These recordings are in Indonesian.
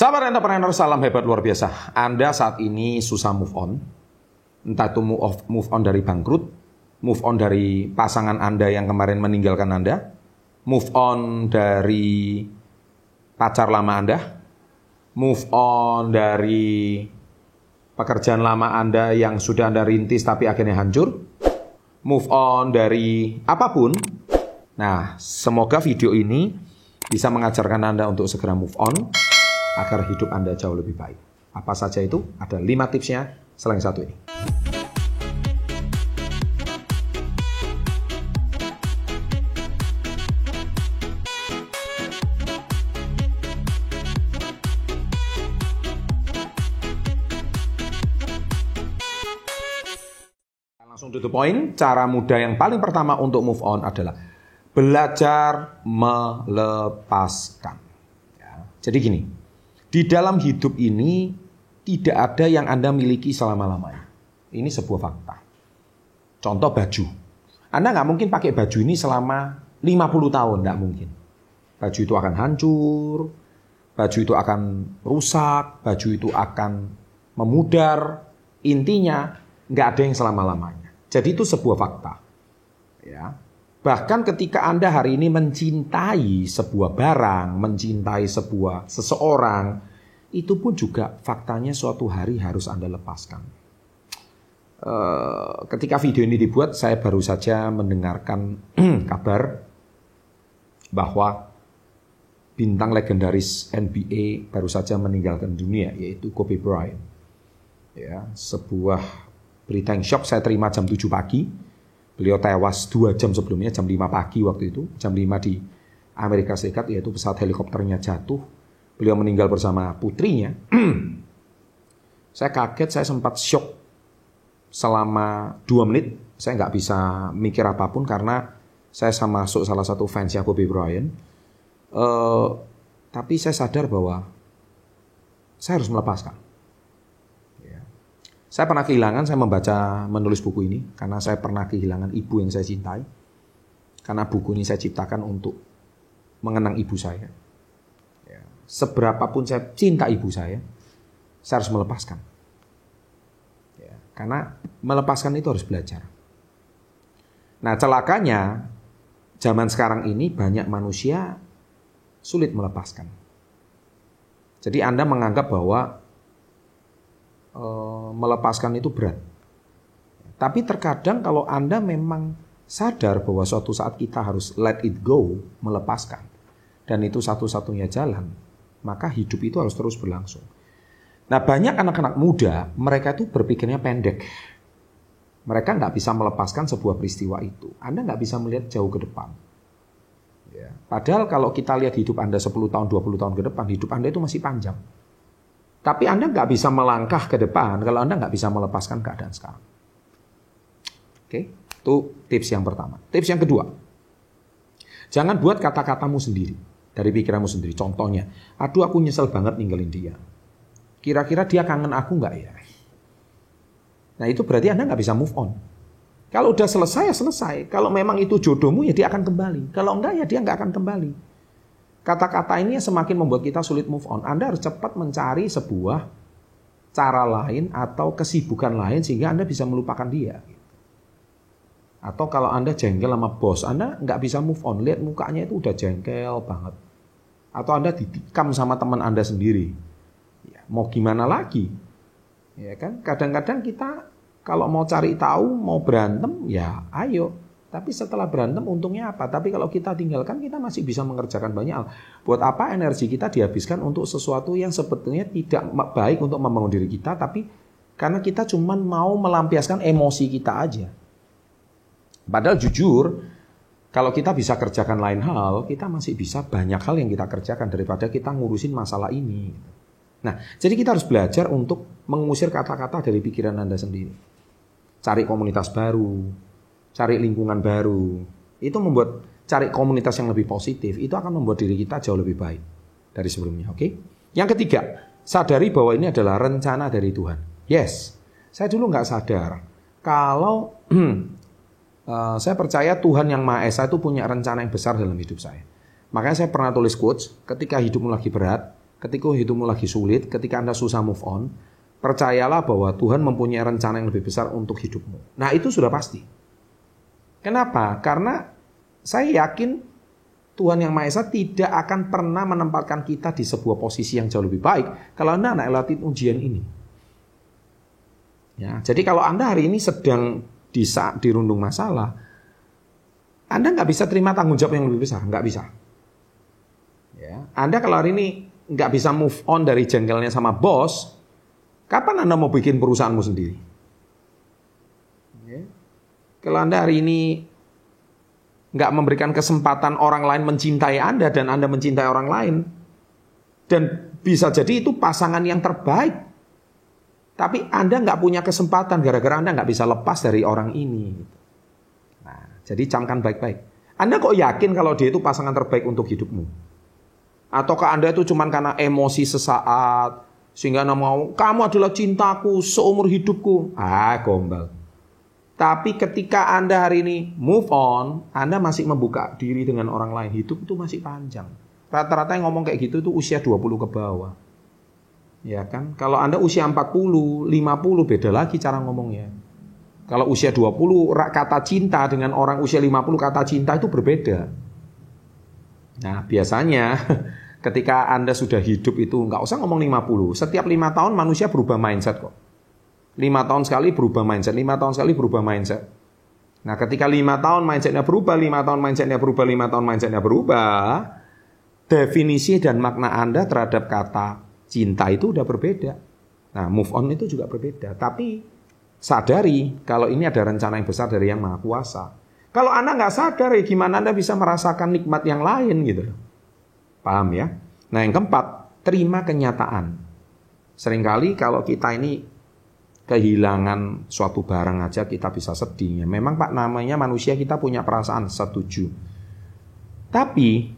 Sahabat entrepreneur, salam hebat luar biasa. Anda saat ini susah move on. Entah itu move on dari bangkrut, move on dari pasangan Anda yang kemarin meninggalkan Anda, move on dari pacar lama Anda, move on dari pekerjaan lama Anda yang sudah Anda rintis tapi akhirnya hancur, move on dari apapun. Nah, semoga video ini bisa mengajarkan Anda untuk segera move on agar hidup Anda jauh lebih baik. Apa saja itu? Ada 5 tipsnya selain satu ini. Langsung to the point. Cara mudah yang paling pertama untuk move on adalah belajar melepaskan. Ya, jadi gini. Di dalam hidup ini tidak ada yang Anda miliki selama-lamanya. Ini sebuah fakta. Contoh baju. Anda nggak mungkin pakai baju ini selama 50 tahun, nggak mungkin. Baju itu akan hancur, baju itu akan rusak, baju itu akan memudar. Intinya nggak ada yang selama-lamanya. Jadi itu sebuah fakta. Ya. Bahkan ketika Anda hari ini mencintai sebuah barang, mencintai seseorang, itu pun juga faktanya suatu hari harus Anda lepaskan. Ketika video ini dibuat, saya baru saja mendengarkan kabar bahwa bintang legendaris NBA baru saja meninggalkan dunia, yaitu Kobe Bryant. Ya, sebuah berita yang shock saya terima jam 7 pagi. Beliau tewas 2 jam sebelumnya, jam 5 pagi waktu itu. Jam 5 di Amerika Serikat, yaitu pesawat helikopternya jatuh. Beliau meninggal bersama putrinya. Saya kaget, saya sempat shock selama 2 menit. Saya nggak bisa mikir apapun karena saya masuk salah satu fansnya Kobe Bryant. Tapi saya sadar bahwa saya harus melepaskan. Saya pernah kehilangan, saya menulis buku ini karena saya pernah kehilangan ibu yang saya cintai. Karena buku ini saya ciptakan untuk mengenang ibu saya. Ya, seberapapun saya cinta ibu saya harus melepaskan. Ya, karena melepaskan itu harus belajar. Nah, celakanya zaman sekarang ini banyak manusia sulit melepaskan. Jadi Anda menganggap bahwa melepaskan itu berat. Tapi terkadang kalau Anda memang sadar bahwa suatu saat kita harus let it go, melepaskan, dan itu satu-satunya jalan, maka hidup itu harus terus berlangsung. Nah, banyak anak-anak muda, mereka itu berpikirnya pendek. Mereka nggak bisa melepaskan sebuah peristiwa itu. Anda nggak bisa melihat jauh ke depan. Ya. Padahal kalau kita lihat hidup Anda 10 tahun, 20 tahun ke depan, hidup Anda itu masih panjang. Tapi Anda nggak bisa melangkah ke depan kalau Anda nggak bisa melepaskan keadaan sekarang. Oke, itu tips yang pertama. Tips yang kedua, jangan buat kata-katamu sendiri, dari pikiranmu sendiri. Contohnya, aduh aku nyesel banget ninggalin dia. Kira-kira dia kangen aku nggak ya? Nah itu berarti Anda nggak bisa move on. Kalau udah selesai ya selesai. Kalau memang itu jodohmu ya dia akan kembali. Kalau enggak ya dia nggak akan kembali. Kata-kata ini semakin membuat kita sulit move on. Anda harus cepat mencari sebuah cara lain atau kesibukan lain sehingga Anda bisa melupakan dia. Atau kalau Anda jengkel sama bos, Anda nggak bisa move on. Lihat mukanya itu udah jengkel banget. Atau Anda ditikam sama teman Anda sendiri. Ya, mau gimana lagi? Ya kan? Kadang-kadang kita kalau mau cari tahu, mau berantem, ya ayo. Tapi setelah berantem untungnya apa? Tapi kalau kita tinggalkan kita masih bisa mengerjakan banyak hal. Buat apa energi kita dihabiskan untuk sesuatu yang sebetulnya tidak baik untuk membangun diri kita. Tapi karena kita cuma mau melampiaskan emosi kita aja. Padahal jujur, kalau kita bisa kerjakan lain hal, kita masih bisa banyak hal yang kita kerjakan daripada kita ngurusin masalah ini. Nah, jadi kita harus belajar untuk mengusir kata-kata dari pikiran Anda sendiri. Cari komunitas baru. Cari lingkungan baru, itu membuat cari komunitas yang lebih positif, itu akan membuat diri kita jauh lebih baik dari sebelumnya, oke? Yang ketiga, sadari bahwa ini adalah rencana dari Tuhan. Yes, saya dulu nggak sadar kalau saya percaya Tuhan yang Maha Esa itu punya rencana yang besar dalam hidup saya. Makanya saya pernah tulis quotes, ketika hidupmu lagi berat, ketika hidupmu lagi sulit, ketika Anda susah move on, percayalah bahwa Tuhan mempunyai rencana yang lebih besar untuk hidupmu. Nah, itu sudah pasti. Kenapa? Karena saya yakin Tuhan Yang Maha Esa tidak akan pernah menempatkan kita di sebuah posisi yang jauh lebih baik kalau Anda lewatin ujian ini. Ya, jadi kalau Anda hari ini sedang dirundung masalah, Anda nggak bisa terima tanggung jawab yang lebih besar, nggak bisa. Ya, Anda kalau hari ini nggak bisa move on dari jengkelnya sama bos, kapan Anda mau bikin perusahaanmu sendiri? Ya. Kalau Anda hari ini nggak memberikan kesempatan orang lain mencintai Anda dan Anda mencintai orang lain, dan bisa jadi itu pasangan yang terbaik, tapi Anda nggak punya kesempatan gara-gara Anda nggak bisa lepas dari orang ini. Nah, jadi camkan baik-baik. Anda kok yakin kalau dia itu pasangan terbaik untuk hidupmu? Ataukah Anda itu cuma karena emosi sesaat, sehingga Anda mau, kamu adalah cintaku seumur hidupku. Gombal. Tapi ketika Anda hari ini move on, Anda masih membuka diri dengan orang lain. Hidup itu masih panjang. Rata-rata yang ngomong kayak gitu itu usia 20 ke bawah. Ya kan? Kalau Anda usia 40, 50 beda lagi cara ngomongnya. Kalau usia 20 kata cinta dengan orang usia 50 kata cinta itu berbeda. Nah, biasanya ketika Anda sudah hidup itu nggak usah ngomong 50. Setiap 5 tahun manusia berubah mindset kok. 5 tahun sekali berubah mindset, 5 tahun sekali berubah mindset. Nah, ketika 5 tahun mindsetnya berubah, 5 tahun mindsetnya berubah, 5 tahun mindsetnya berubah, definisi dan makna Anda terhadap kata cinta itu udah berbeda. Nah, move on itu juga berbeda. Tapi sadari kalau ini ada rencana yang besar dari Yang Maha Kuasa. Kalau Anda nggak sadar, ya gimana Anda bisa merasakan nikmat yang lain gitu. Paham ya? Nah, yang keempat, terima kenyataan. Seringkali kalau kita ini kehilangan suatu barang aja kita bisa sedih. Ya, memang Pak, namanya manusia, kita punya perasaan, setuju. Tapi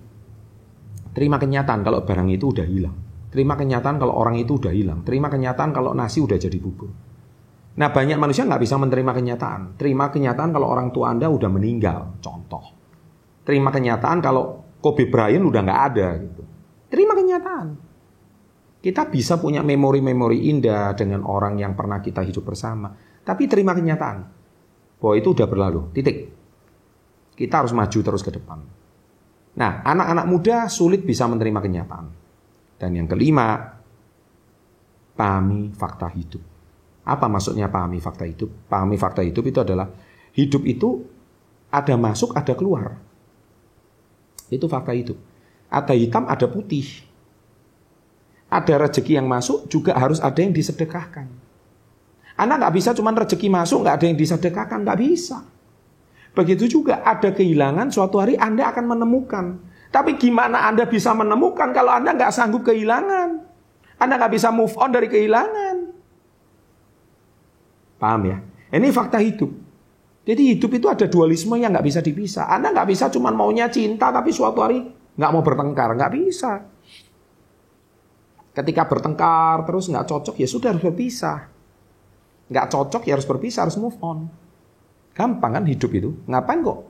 terima kenyataan kalau barang itu udah hilang. Terima kenyataan kalau orang itu udah hilang. Terima kenyataan kalau nasi udah jadi bubur. Nah, banyak manusia nggak bisa menerima kenyataan. Terima kenyataan kalau orang tua Anda udah meninggal, contoh. Terima kenyataan kalau Kobe Bryant udah nggak ada gitu. Terima kenyataan. Kita bisa punya memori-memori indah dengan orang yang pernah kita hidup bersama. Tapi terima kenyataan bahwa itu udah berlalu, titik. Kita harus maju terus ke depan. Nah, anak-anak muda sulit bisa menerima kenyataan. Dan yang kelima, pahami fakta hidup. Apa maksudnya pahami fakta hidup? Pahami fakta hidup itu adalah hidup itu ada masuk, ada keluar. Itu fakta hidup. Ada hitam, ada putih. Ada rezeki yang masuk, juga harus ada yang disedekahkan. Anda nggak bisa cuma rezeki masuk, nggak ada yang disedekahkan, nggak bisa. Begitu juga ada kehilangan, suatu hari Anda akan menemukan. Tapi gimana Anda bisa menemukan kalau Anda nggak sanggup kehilangan? Anda nggak bisa move on dari kehilangan. Paham ya? Ini fakta hidup. Jadi hidup itu ada dualisme yang nggak bisa dipisah. Anda nggak bisa cuma maunya cinta, tapi suatu hari nggak mau bertengkar. Nggak bisa. Ketika bertengkar terus nggak cocok, ya sudah harus berpisah. Nggak cocok ya harus berpisah, harus move on. Gampang kan hidup itu? Ngapain kok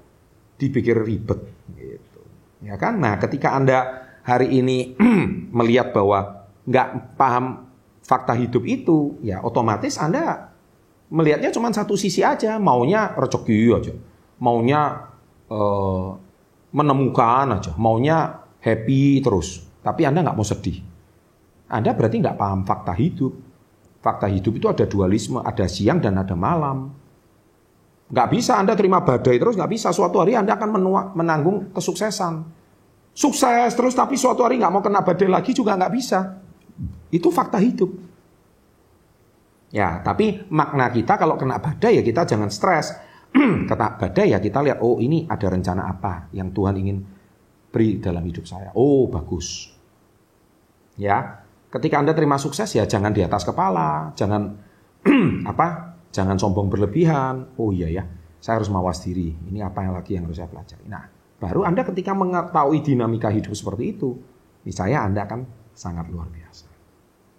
dipikir ribet? Gitu. Ya kan? Nah, ketika Anda hari ini melihat bahwa nggak paham fakta hidup itu, ya otomatis Anda melihatnya cuma satu sisi aja, maunya rezeki aja, maunya menemukan aja, maunya happy terus. Tapi Anda nggak mau sedih. Anda berarti nggak paham fakta hidup. Fakta hidup itu ada dualisme, ada siang dan ada malam. Nggak bisa Anda terima badai terus, nggak bisa. Suatu hari Anda akan menanggung kesuksesan. Sukses terus, tapi suatu hari nggak mau kena badai lagi juga nggak bisa. Itu fakta hidup. Ya, tapi makna kita kalau kena badai ya kita jangan stres. Kena badai ya kita lihat, oh ini ada rencana apa yang Tuhan ingin beri dalam hidup saya. Oh bagus. Ya, ketika Anda terima sukses ya jangan di atas kepala, jangan jangan sombong berlebihan. Oh iya ya, saya harus mawas diri. Ini apa yang lagi yang harus saya pelajari. Nah, baru Anda ketika mengetahui dinamika hidup seperti itu, niscaya Anda akan sangat luar biasa.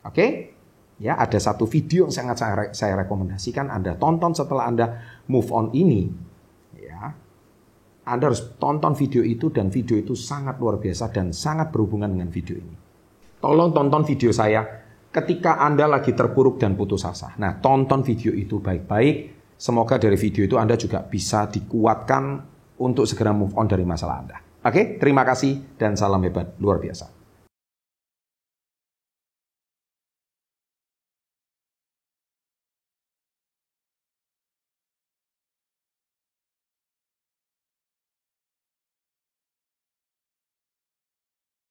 Oke? Ya, ada satu video yang sangat saya rekomendasikan Anda tonton setelah Anda move on ini. Ya, Anda harus tonton video itu dan video itu sangat luar biasa dan sangat berhubungan dengan video ini. Tolong tonton video saya ketika Anda lagi terpuruk dan putus asa. Nah, tonton video itu baik-baik. Semoga dari video itu Anda juga bisa dikuatkan untuk segera move on dari masalah Anda. Oke, terima kasih dan salam hebat luar biasa.